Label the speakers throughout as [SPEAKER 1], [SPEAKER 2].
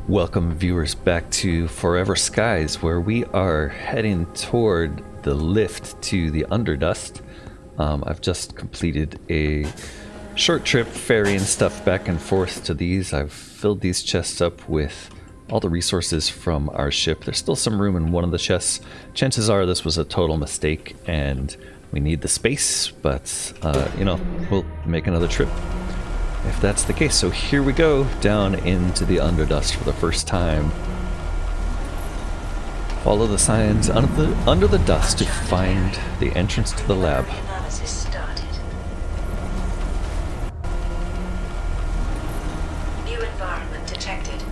[SPEAKER 1] Welcome viewers back to Forever Skies, where we are heading toward the lift to the Underdust. I've just completed a short trip ferrying stuff back and forth to these. I've filled these chests up with all the resources from our ship. There's still some room in one of the chests. Chances are this was a total mistake and we need the space, but you know, we'll make another trip if that's the case. So here we go, down into the Underdust for the first time. Follow the signs under the dust to find the entrance to the lab.
[SPEAKER 2] Analysis started. New environment detected.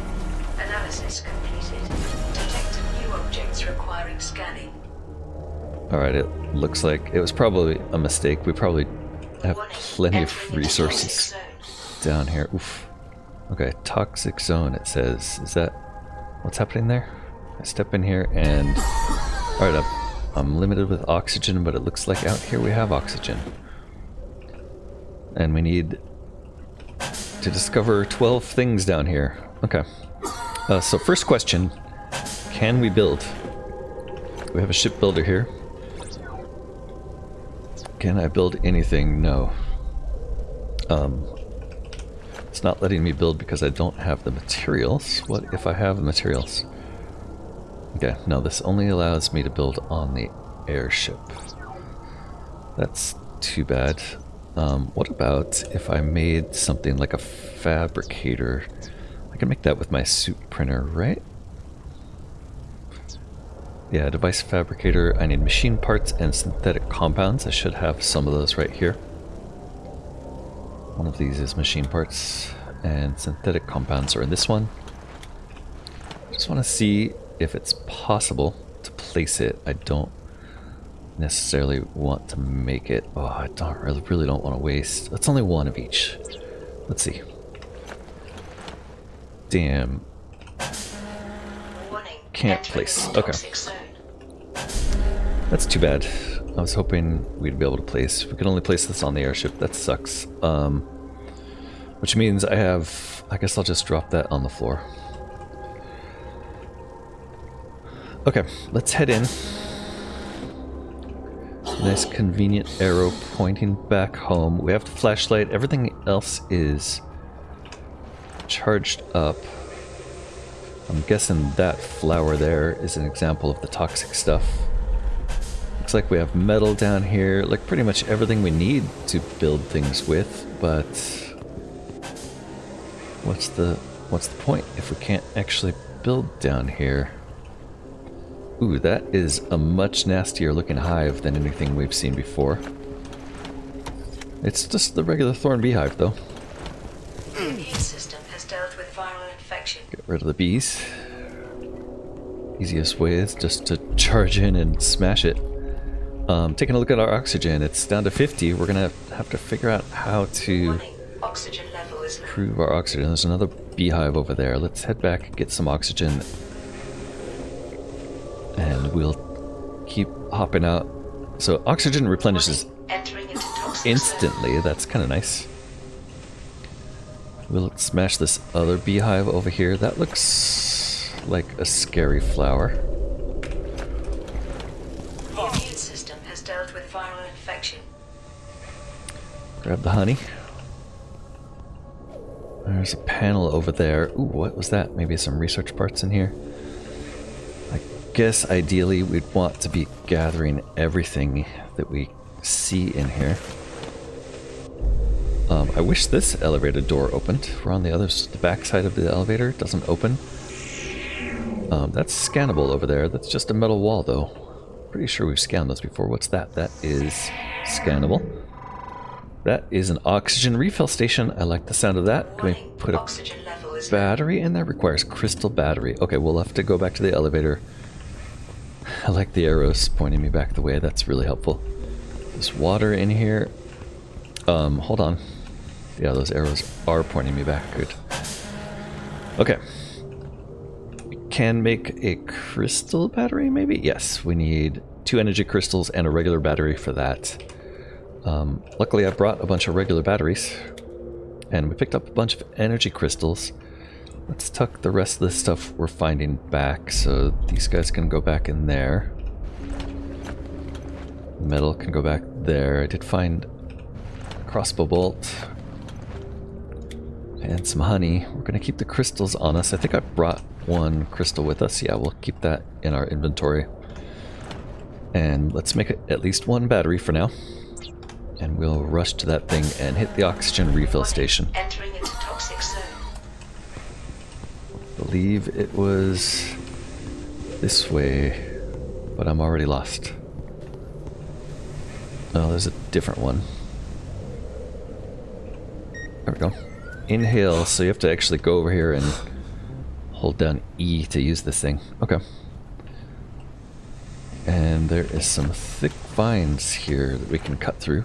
[SPEAKER 2] Analysis completed. Detect new objects requiring scanning.
[SPEAKER 1] Alright, it looks like it was probably a mistake. We probably have plenty of resources down here. Oof. Okay, toxic zone it says. Is that what's happening there? I step in here and... Alright, I'm limited with oxygen, but it looks like out here we have oxygen. And we need to discover 12 things down here. Okay. So first question, can we build? We have a shipbuilder here. Can I build anything? No. It's not letting me build because I don't have the materials. What if I have the materials? Okay, no, this only allows me to build on the airship. That's too bad. What about if I made something like a fabricator? I can make that with my suit printer, right? Yeah, device fabricator. I need machine parts and synthetic compounds. I should have some of those right here. One of these is machine parts, and synthetic compounds are in this one. I just want to see if it's possible to place it. I don't necessarily want to make it. Oh, I really don't want to waste. That's only one of each. Let's see. Damn. Can't place. Okay. That's too bad. I was hoping we'd be able to place. We can only place this on the airship. That sucks. Which means I guess I'll just drop that on the floor. Okay, let's head in. Nice convenient arrow pointing back home. We have the flashlight. Everything else is charged up. I'm guessing that flower there is an example of the toxic stuff. Looks like we have metal down here, like pretty much everything we need to build things with, but what's the point if we can't actually build down here? Ooh, that is a much nastier looking hive than anything we've seen before. It's just the regular thorn beehive though.
[SPEAKER 2] The immune system has dealt with viral infection.
[SPEAKER 1] Get rid of the bees. Easiest way is just to charge in and smash it. Taking a look at our oxygen, it's down to 50. We're gonna have to figure out how to
[SPEAKER 2] Oxygen level is
[SPEAKER 1] improve our oxygen. There's another beehive over there. Let's head back and get some oxygen. And we'll keep hopping out. So oxygen replenishes instantly. That's kind of nice. We'll smash this other beehive over here. That looks like a scary flower.
[SPEAKER 2] The immune system has dealt with viral infection.
[SPEAKER 1] Grab the honey. There's a panel over there. Ooh, what was that? Maybe some research parts in here. I guess ideally we'd want to be gathering everything that we see in here. I wish this elevator door opened. We're on the back side of the elevator. It doesn't open. That's scannable over there. That's just a metal wall though. Pretty sure we've scanned those before. What's that? That is scannable. That is an oxygen refill station. I like the sound of that. Can we put a battery in there? Requires crystal battery. Okay, we'll have to go back to the elevator. I like the arrows pointing me back the way. That's really helpful. There's water in here. Hold on. Yeah, those arrows are pointing me back. Good. Okay. We can make a crystal battery, maybe? Yes, we need 2 energy crystals and a regular battery for that. Luckily I brought a bunch of regular batteries, and we picked up a bunch of energy crystals. Let's tuck the rest of the stuff we're finding back so these guys can go back in there. Metal can go back there. I did find a crossbow bolt and some honey. We're going to keep the crystals on us. I think I brought one crystal with us. Yeah, we'll keep that in our inventory. And let's make at least one battery for now. And we'll rush to that thing and hit the oxygen refill station.
[SPEAKER 2] Entering into toxic zone.
[SPEAKER 1] I believe it was this way, but I'm already lost. Oh, there's a different one. There we go. Inhale, so you have to actually go over here and hold down E to use this thing. Okay. And there is some thick vines here that we can cut through.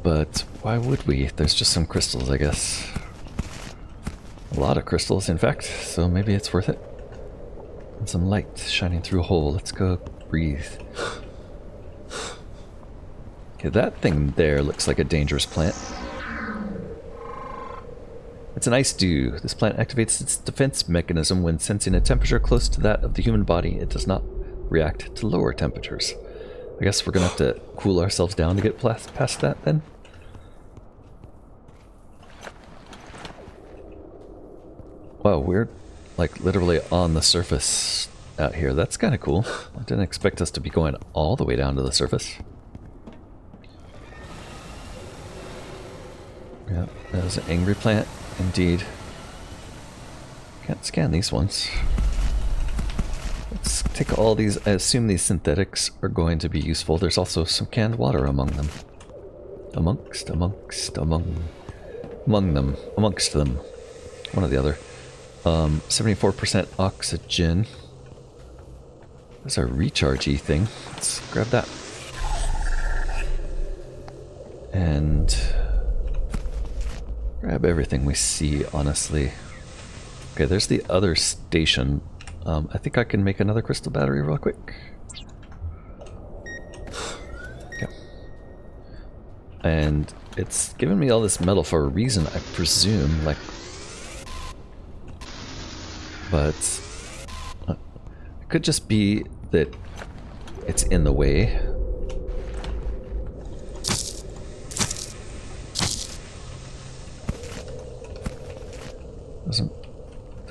[SPEAKER 1] But why would we? There's just some crystals, I guess. A lot of crystals, in fact, so maybe it's worth it. And some light shining through a hole. Let's go breathe. Okay, that thing there looks like a dangerous plant. It's an ice dew. This plant activates its defense mechanism when sensing a temperature close to that of the human body. It does not react to lower temperatures. I guess we're gonna have to cool ourselves down to get past that then. Wow, we're like literally on the surface out here. That's kind of cool. I didn't expect us to be going all the way down to the surface. Yeah, that was an angry plant, indeed. Can't scan these ones. Let's take all these. I assume these synthetics are going to be useful. There's also some canned water among them. Amongst them. One or the other. 74% oxygen. There's our recharge-y thing. Let's grab that. And grab everything we see, honestly. Okay, there's the other station. I think I can make another crystal battery real quick. Okay. And it's given me all this metal for a reason, I presume, like... But it could just be that it's in the way.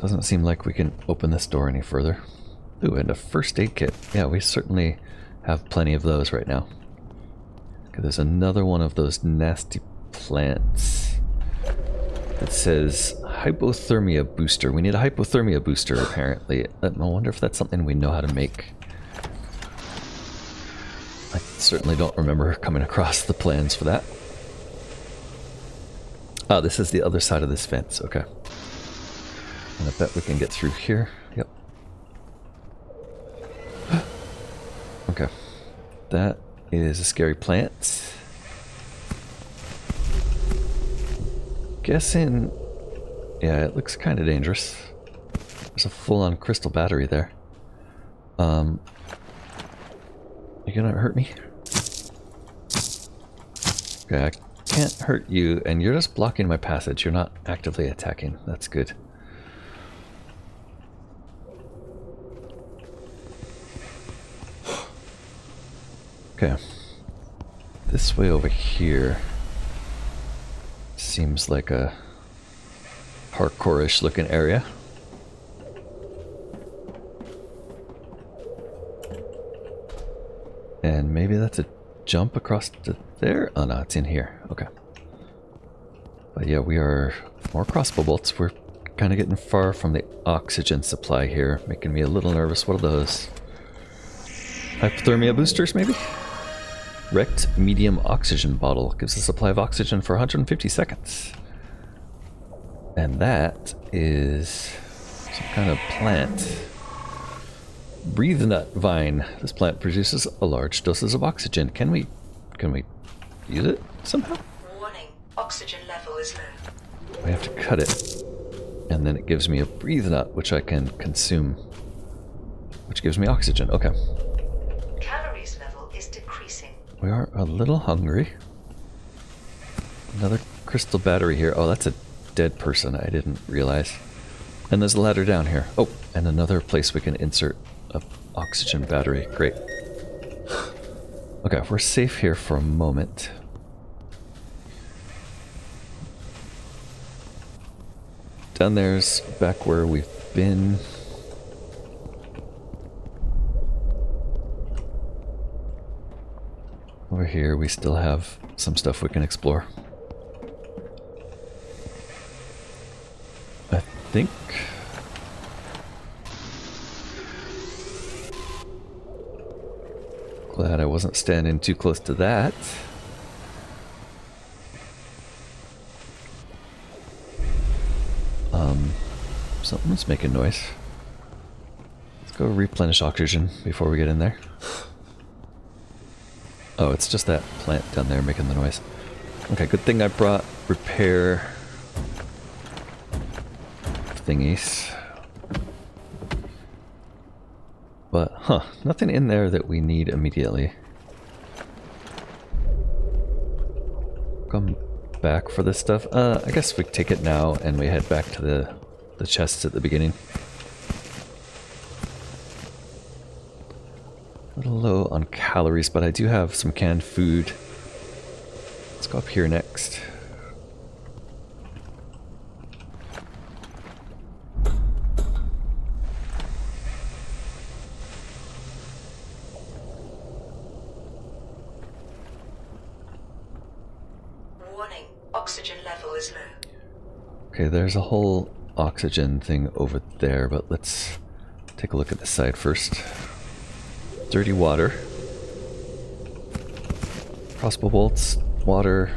[SPEAKER 1] Doesn't seem like we can open this door any further. Ooh, and a first aid kit. Yeah, we certainly have plenty of those right now. Okay, there's another one of those nasty plants. It says hypothermia booster. We need a hypothermia booster, apparently. I wonder if that's something we know how to make. I certainly don't remember coming across the plans for that. Oh, this is the other side of this fence. Okay. And I bet we can get through here. Yep. Okay. That is a scary plant. Guessing... Yeah, it looks kind of dangerous. There's a full-on crystal battery there. You gonna hurt me? Okay, I can't hurt you, and you're just blocking my passage. You're not actively attacking. That's good. Okay. This way over here seems like a parkour-ish looking area. And maybe that's a jump across to there? Oh no, it's in here. Okay. But yeah, we are more crossbow bolts. We're kind of getting far from the oxygen supply here, making me a little nervous. What are those? Hypothermia boosters, maybe? Wrecked medium oxygen bottle gives a supply of oxygen for 150 seconds. And that is some kind of plant. Breathe nut vine. This plant produces a large doses of oxygen. Can we use it somehow?
[SPEAKER 2] Warning, oxygen level is low.
[SPEAKER 1] We have to cut it. And then it gives me a breathe nut, which I can consume. Which gives me oxygen. Okay.
[SPEAKER 2] Calories level is decreasing.
[SPEAKER 1] We are a little hungry. Another crystal battery here. Oh, that's a dead person. I didn't realize. And there's a ladder down here. Oh, and another place we can insert a oxygen battery. Great. Okay, we're safe here for a moment. Down there's back where we've been. Over here we still have some stuff we can explore. I think... Glad I wasn't standing too close to that. Something's making noise. Let's go replenish oxygen before we get in there. Oh, it's just that plant down there making the noise. Okay, good thing I brought repair thingies. But, nothing in there that we need immediately. Come back for this stuff. I guess we take it now and we head back to the chests at the beginning. A little low on calories, but I do have some canned food. Let's go up here next.
[SPEAKER 2] Warning, oxygen level is low.
[SPEAKER 1] Okay, there's a whole oxygen thing over there, but let's take a look at this side first. Dirty water. Crossbow bolts, water.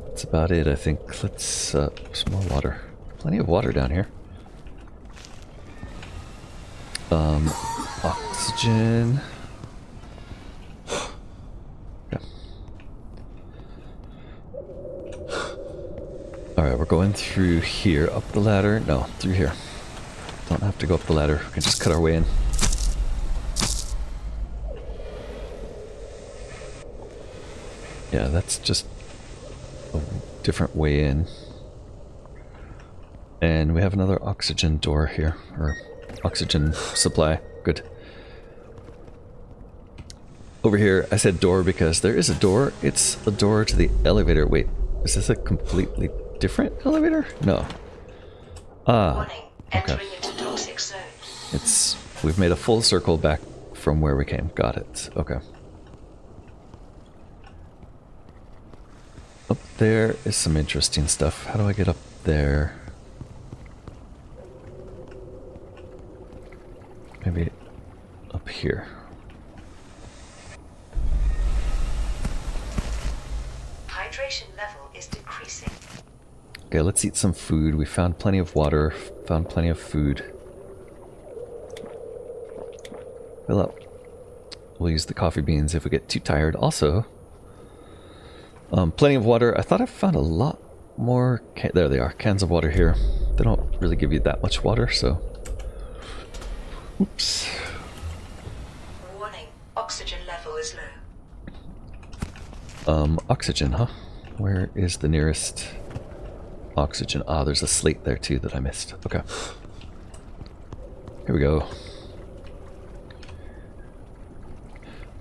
[SPEAKER 1] That's about it, I think. Let's, some more water. Plenty of water down here. Oxygen. Alright, we're going through here, up the ladder. No, through here. Don't have to go up the ladder. We can just cut our way in. Yeah, that's just a different way in. And we have another oxygen door here, or oxygen supply. Good. Over here, I said door because there is a door. It's a door to the elevator. Wait, is this a completely different elevator? No.
[SPEAKER 2] Warning,
[SPEAKER 1] okay.
[SPEAKER 2] entering into toxic zone.
[SPEAKER 1] We've made a full circle back from where we came. Got it. Okay. Up there is some interesting stuff. How do I get up there? Maybe up here.
[SPEAKER 2] Hydration level is decreasing.
[SPEAKER 1] Okay, let's eat some food. We found plenty of water, found plenty of food. Fill up. We'll use the coffee beans if we get too tired. Also, plenty of water. I thought I found a lot more. There they are, cans of water here. They don't really give you that much water, so. Oops.
[SPEAKER 2] Warning, oxygen level is
[SPEAKER 1] low. Oxygen, huh? Where is the nearest oxygen? Ah, there's a slate there too that I missed. Okay. Here we go.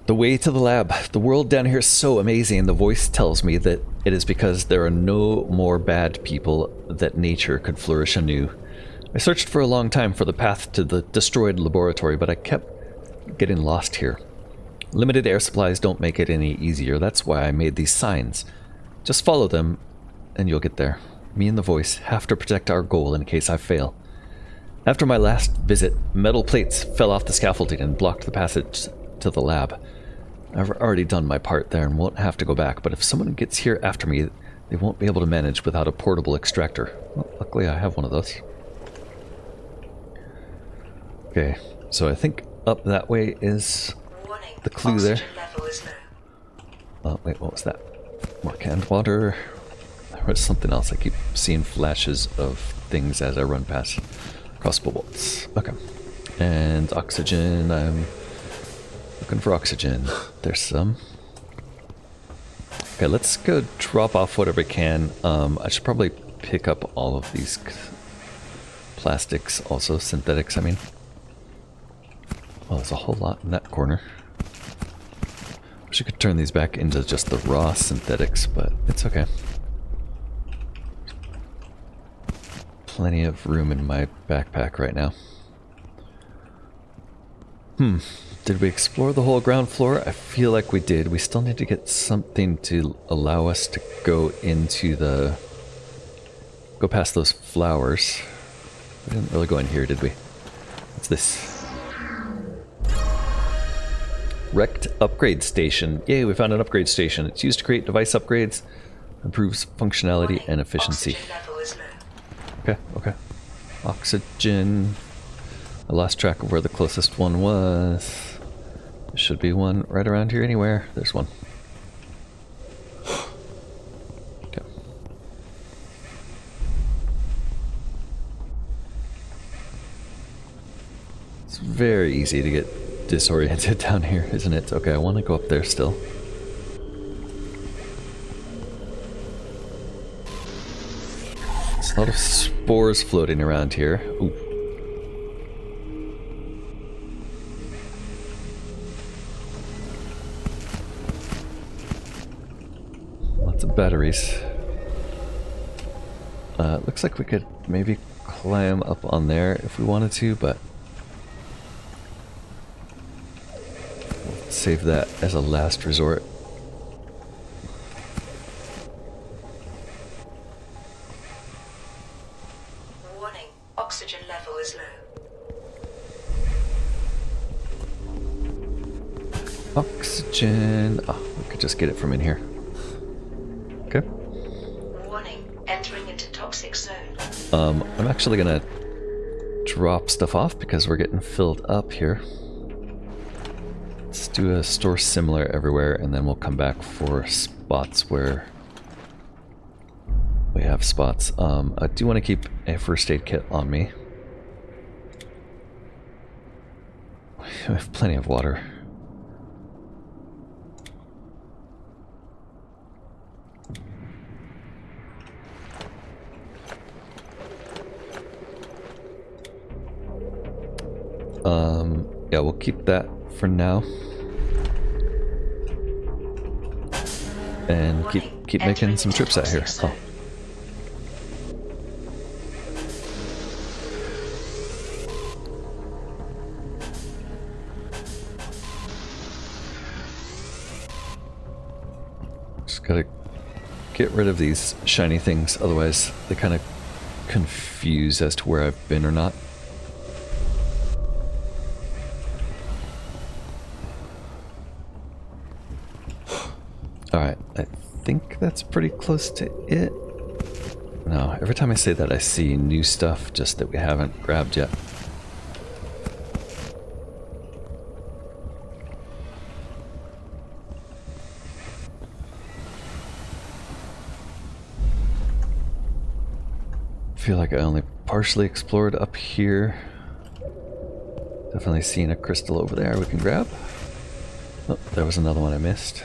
[SPEAKER 1] The way to the lab. The world down here is so amazing. The voice tells me that it is because there are no more bad people that nature could flourish anew. I searched for a long time for the path to the destroyed laboratory, but I kept getting lost here. Limited air supplies don't make it any easier. That's why I made these signs. Just follow them, and you'll get there. Me and the voice have to protect our goal in case I fail. After my last visit, metal plates fell off the scaffolding and blocked the passage to the lab. I've already done my part there and won't have to go back, but if someone gets here after me, they won't be able to manage without a portable extractor. Well, luckily I have one of those. Okay, so I think up that way is the clue there. Oh, wait, what was that? More canned water. There was something else. I keep seeing flashes of things as I run past. Crossbow bolts. Okay. And oxygen. I'm looking for oxygen. There's some. Okay, let's go drop off whatever we can. I should probably pick up all of these plastics, also synthetics, I mean. Well, there's a whole lot in that corner. Wish I could turn these back into just the raw synthetics, but it's okay. Plenty of room in my backpack right now. Did we explore the whole ground floor? I feel like we did. We still need to get something to allow us to go into the... go past those flowers. We didn't really go in here, did we? What's this? Wrecked upgrade station. Yay, we found an upgrade station. It's used to create device upgrades, improves functionality and efficiency. Okay, okay. Oxygen. I lost track of where the closest one was. There should be one right around here anywhere. There's one. Okay. It's very easy to get disoriented down here, isn't it? Okay, I want to go up there still. There's a lot of spores floating around here. Ooh. Lots of batteries. Looks like we could maybe climb up on there if we wanted to, but we'll save that as a last resort.
[SPEAKER 2] Warning, oxygen level is low.
[SPEAKER 1] Oxygen. Oh, we could just get it from in here. Okay.
[SPEAKER 2] Warning, entering into toxic zone.
[SPEAKER 1] I'm actually gonna drop stuff off because we're getting filled up here. Let's do a store similar everywhere, and then we'll come back for spots where we have spots. I do want to keep a first aid kit on me. We have plenty of water. Yeah, we'll keep that for now. And keep making some trips out here. Oh. Just gotta get rid of these shiny things, otherwise they kind of confuse as to where I've been or not. Alright, I think that's pretty close to it. No, every time I say that I see new stuff just that we haven't grabbed yet. I feel like I only partially explored up here. Definitely seen a crystal over there we can grab. Oh, there was another one I missed.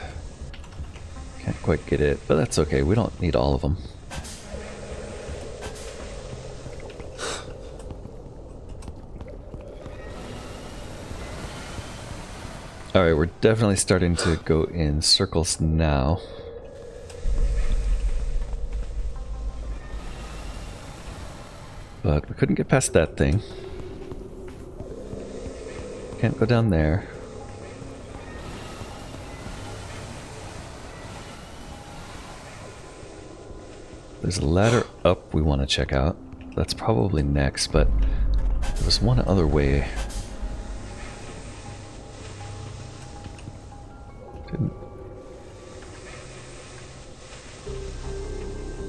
[SPEAKER 1] Can't quite get it, but that's okay. We don't need all of them. Alright, we're definitely starting to go in circles now. But we couldn't get past that thing. Can't go down there. There's a ladder up we want to check out. That's probably next, but there was one other way. Didn't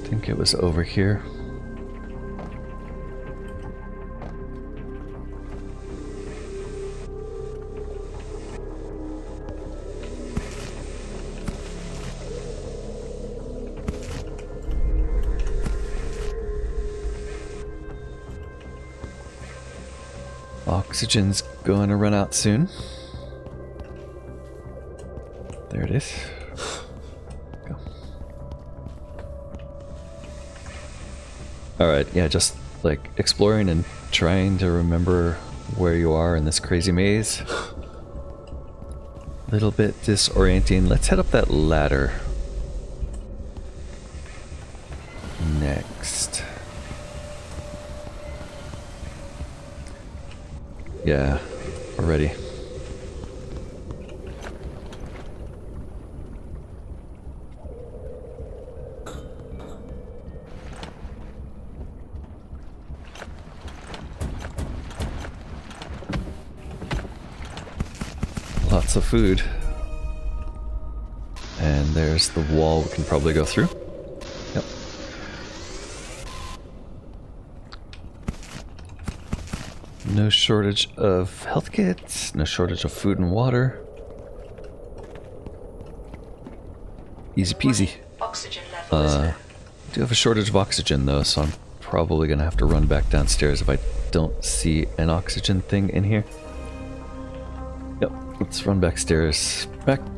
[SPEAKER 1] think it was over here. Oxygen's going to run out soon. There it is. Go. Alright, yeah, just like exploring and trying to remember where you are in this crazy maze. Little bit disorienting. Let's head up that ladder. Next. Yeah, we're ready. Lots of food. And there's the wall we can probably go through. Yep. No shortage of health kits, no shortage of food and water. Easy peasy.
[SPEAKER 2] Oxygen level is low.
[SPEAKER 1] Do have a shortage of oxygen though, so I'm probably gonna have to run back downstairs if I don't see an oxygen thing in here. Yep, let's run backstairs.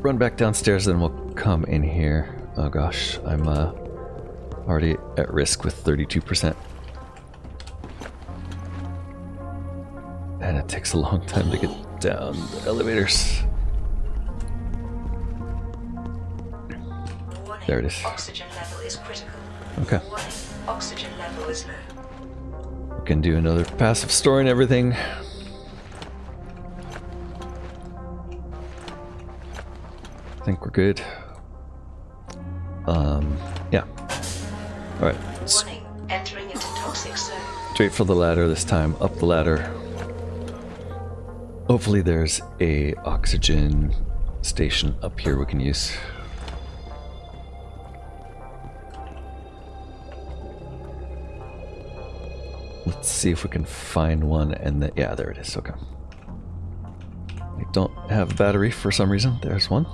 [SPEAKER 1] Run back downstairs, then we'll come in here. Oh gosh, I'm already at risk with 32%. And it takes a long time to get down the elevators.
[SPEAKER 2] Warning.
[SPEAKER 1] There it is.
[SPEAKER 2] Oxygen level is critical.
[SPEAKER 1] Okay.
[SPEAKER 2] Warning. Oxygen level is low.
[SPEAKER 1] We can do another passive storing everything. I think we're good. Yeah. Alright.
[SPEAKER 2] Warning. Entering into toxic zone.
[SPEAKER 1] Straight for the ladder this time. Up the ladder. Hopefully there's a oxygen station up here we can use. Let's see if we can find one and then, yeah, there it is. Okay. I don't have a battery for some reason. There's one.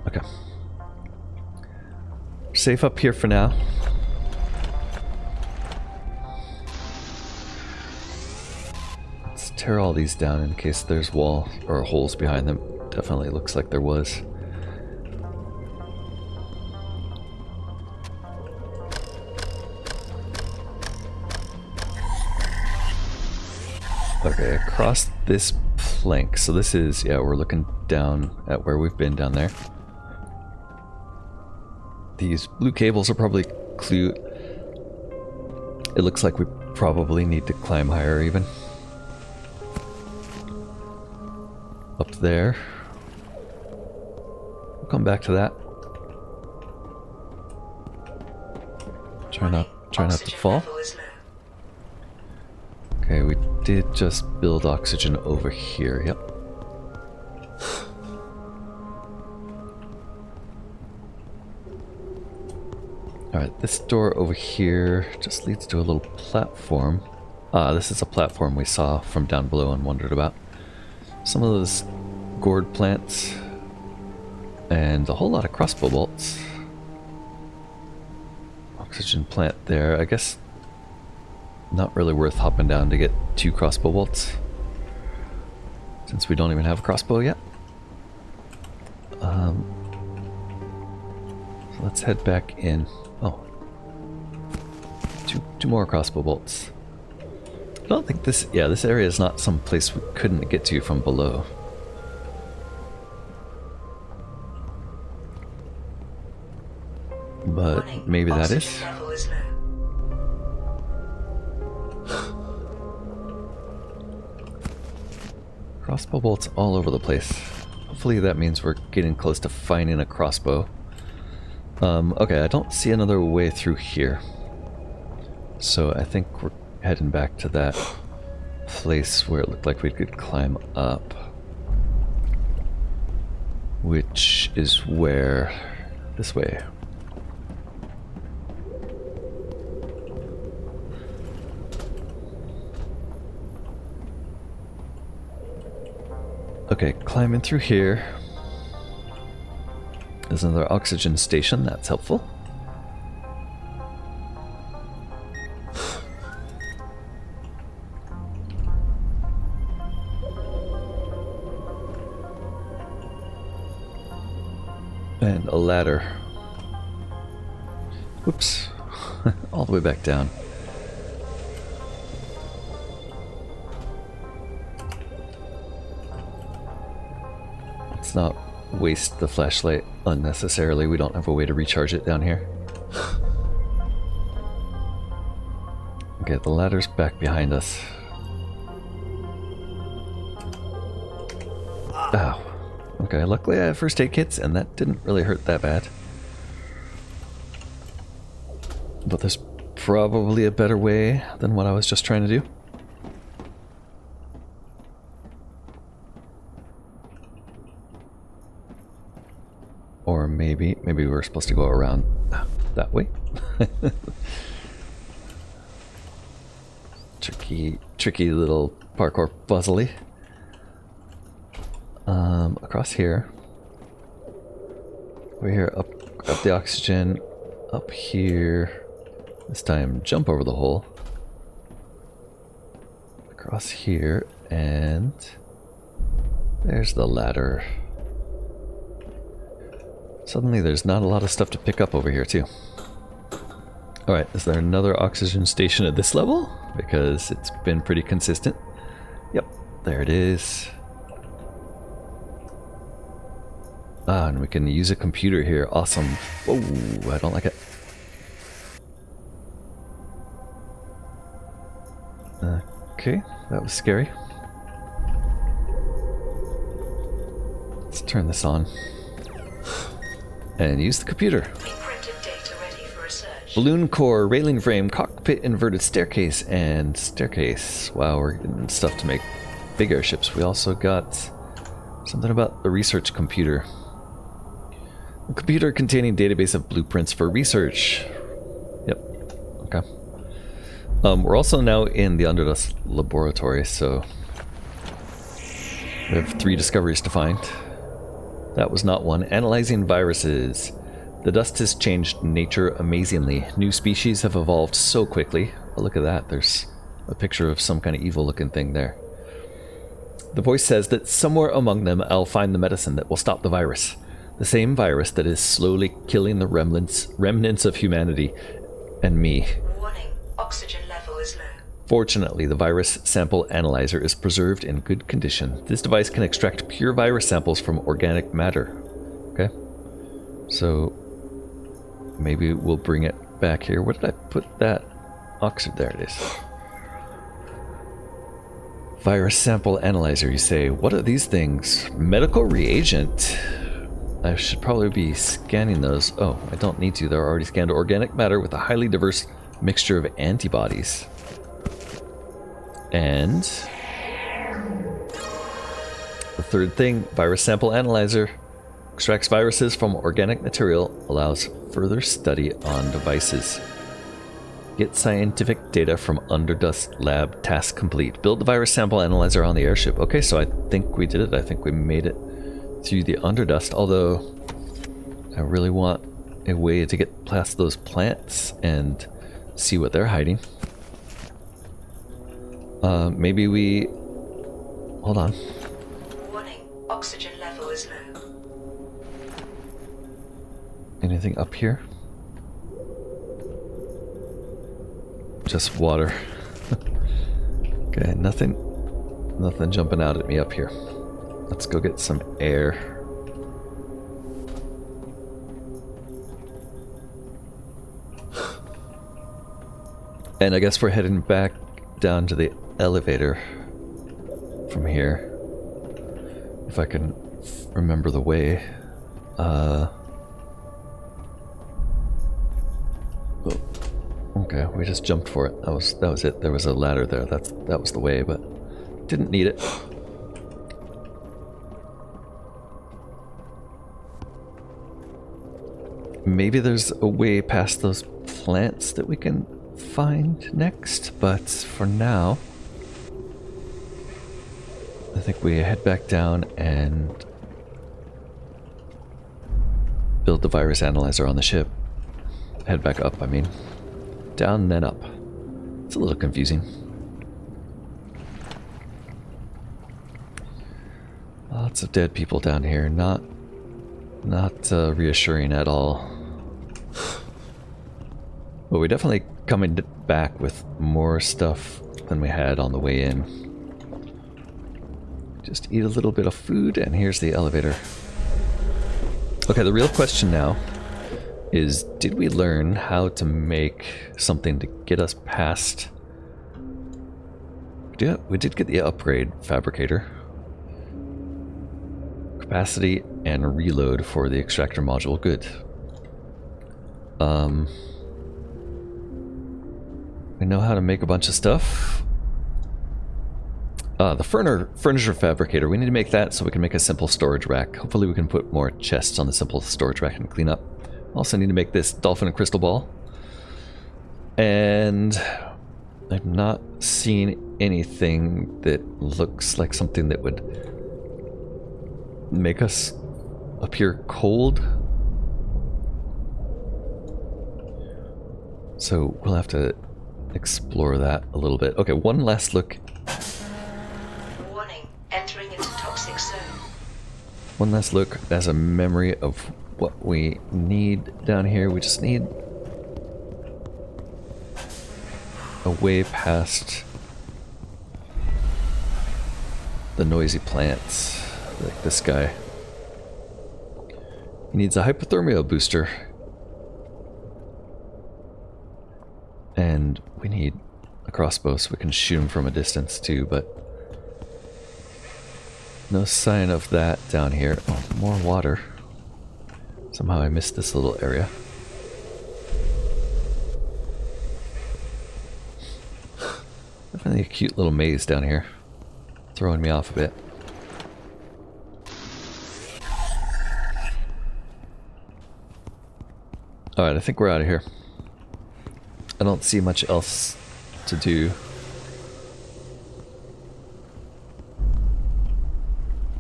[SPEAKER 1] Okay. Safe up here for now. Let's tear all these down in case there's walls or holes behind them. Definitely looks like there was. Okay, across this plank. So this is, yeah, we're looking down at where we've been down there. These blue cables are probably clue. It looks like we probably need to climb higher even. Up there. We'll come back to that. Try not to fall. Okay, we did just build oxygen over here, yep. Alright, this door over here just leads to a little platform. This is a platform we saw from down below and wondered about. Some of those gourd plants and a whole lot of crossbow bolts. Oxygen plant there, I guess. Not really worth hopping down to get 2 crossbow bolts, since we don't even have a crossbow yet. So let's head back in. Oh, two more crossbow bolts. I don't think this, yeah, this area is not some place we couldn't get to from below. But maybe that is. Crossbow bolts all over the place. Hopefully that means we're getting close to finding a crossbow. Okay, I don't see another way through here. So I think we're heading back to that place where it looked like we could climb up. Which is where? This way. Okay, climbing through here. There's another oxygen station, that's helpful. And a ladder. Whoops. All the way back down. Let's not waste the flashlight unnecessarily. We don't have a way to recharge it down here. Okay, the ladder's back behind us. Ow. Okay, luckily I have first aid kits, and that didn't really hurt that bad. But there's probably a better way than what I was just trying to do. Or maybe we were supposed to go around that way. Tricky little parkour puzzly. Across here. We're here, up the oxygen, up here. This time, jump over the hole. Across here, and there's the ladder. Suddenly there's not a lot of stuff to pick up over here too. Alright, is there another oxygen station at this level? Because it's been pretty consistent. Yep, there it is. Ah, and we can use a computer here. Awesome. Whoa, I don't like it. Okay, that was scary. Let's turn this on. And use the computer.
[SPEAKER 2] Encrypted data ready for research.
[SPEAKER 1] Balloon core, railing frame, cockpit inverted staircase, and staircase. Wow, we're getting stuff to make big airships. We also got something about the research computer. A computer containing database of blueprints for research. Yep. Okay. We're also now in the Underdust laboratory, so we have 3 discoveries to find. That was not one. Analyzing viruses. The dust has changed nature amazingly. New species have evolved so quickly. Oh, look at that. There's a picture of some kind of evil looking thing there. The voice says that somewhere among them I'll find the medicine that will stop the virus. The same virus that is slowly killing the remnants of humanity and me.
[SPEAKER 2] Warning, oxygen level is low.
[SPEAKER 1] Fortunately, the virus sample analyzer is preserved in good condition. This device can extract pure virus samples from organic matter. Okay. So, maybe we'll bring it back here. Where did I put that oxygen? There it is. Virus sample analyzer, you say. What are these things? Medical reagent. I should probably be scanning those. Oh, I don't need to. They're already scanned. Organic matter with a highly diverse mixture of antibodies. And the third thing, virus sample analyzer. Extracts viruses from organic material, allows further study on devices. Get scientific data from Underdust lab, task complete. Build the virus sample analyzer on the airship. Okay, so I think we did it. I think we made it through the Underdust, although I really want a way to get past those plants and see what they're hiding. Maybe we... Hold on.
[SPEAKER 2] Warning, oxygen level is low.
[SPEAKER 1] Anything up here? Just water. Okay, nothing jumping out at me up here. Let's go get some air. And I guess we're heading back down to the elevator from here. If I can remember the way. Oh, okay, we just jumped for it. That was it. There was a ladder there. That was the way, but didn't need it. Maybe there's a way past those plants that we can find next, but for now I think we head back down and build the virus analyzer on the ship. Head back up, I mean. Down, then up. It's a little confusing. Lots of dead people down here. Not Not reassuring at all. But we're definitely coming back with more stuff than we had on the way in. Just eat a little bit of food, and here's the elevator. Okay, the real question now is, did we learn how to make something to get us past... Yeah, we did get the upgrade fabricator. Capacity and reload for the extractor module, good. We know how to make a bunch of stuff. The furniture fabricator, we need to make that so we can make a simple storage rack. Hopefully we can put more chests on the simple storage rack and clean up. Also need to make this dolphin and crystal ball. And I'm not seeing anything that looks like something that would make us appear cold. So we'll have to explore that a little bit. Okay, one last look.
[SPEAKER 2] Warning, entering into toxic zone.
[SPEAKER 1] One last look as a memory of what we need down here. We just need a way past the noisy plants, like this guy. He needs a hypothermia booster. And we need a crossbow so we can shoot him from a distance too, but no sign of that down here. Oh, more water. Somehow I missed this little area. Definitely a cute little maze down here. Throwing me off a bit. Alright, I think we're out of here. I don't see much else to do.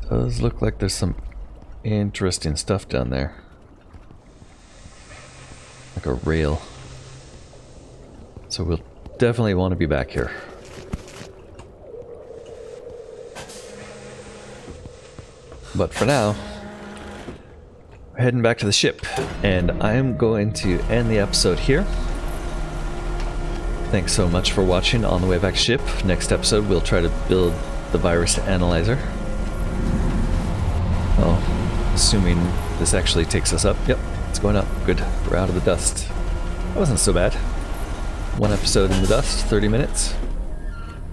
[SPEAKER 1] Does look like there's some interesting stuff down there. Like a rail. So we'll definitely want to be back here. But for now, we're heading back to the ship, and I'm going to end the episode here. Thanks so much for watching On the Way Back Ship. Next episode, we'll try to build the virus analyzer. Oh, assuming this actually takes us up. Yep, it's going up. Good. We're out of the dust. That wasn't so bad. One episode in the dust, 30 minutes.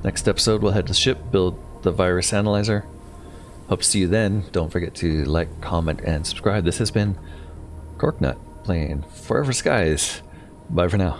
[SPEAKER 1] Next episode, we'll head to the ship, build the virus analyzer. Hope to see you then. Don't forget to like, comment, and subscribe. This has been Corknut playing Forever Skies. Bye for now.